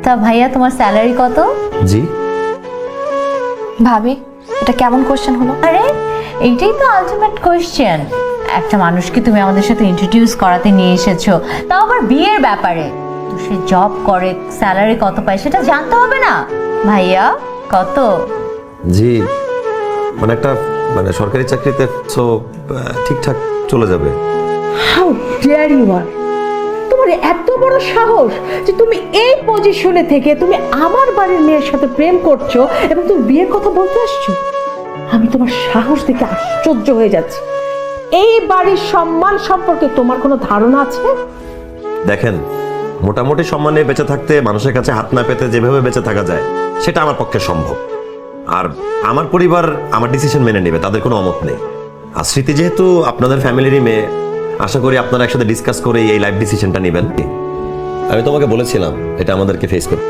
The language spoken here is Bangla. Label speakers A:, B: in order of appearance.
A: তা ভাইয়া তোমার স্যালারি কত?
B: জি।
C: ভাবি এটা কেমন কোশ্চেন হলো?
A: আরে এইটাই তো আলটিমেট কোয়েশ্চেন। একটা মানুষকে তুমি আমাদের সাথে ইন্ট্রোডিউস করাতে নিয়ে এসেছো, তাও আবার বিয়ের ব্যাপারে। তো সে জব করে, স্যালারি কত পায় সেটা জানতে হবে না? ভাইয়া কত?
B: জি, মানে একটা সরকারি চাকরিতে, সো ঠিকঠাক চলে যাবে।
D: How dare you are! তোমার এত বড় সাহস যে তুমি এই পজিশনে থেকে তুমি আমার বাড়ির মেয়ের সাথে প্রেম করছো এবং তুমি বিয়ের কথা বলতে আসছো। আমি তোমার সাহস দেখে আশ্চর্য হয়ে যাচ্ছি। এই বাড়ির সম্মান সম্পর্কে তোমার কোনো ধারণা আছে?
B: দেখেন, মোটামুটি সম্মানে বেঁচে থাকতে মানুষের কাছে হাত না পেতে যেভাবে বেঁচে থাকা যায় সেটা আমার পক্ষে সম্ভব। আর আমার পরিবার আমার ডিসিশন মেনে নেবে, তাদের কোনো অমত নেই। আর স্মৃতি যেহেতু আপনাদের ফ্যামিলিরই মেয়ে, আশা করি আপনারা একসাথে ডিসকাস করে এই লাইফ ডিসিশনটা নেবেন। আমি তোমাকে বলেছিলাম এটা আমাদেরকে ফেস করতে।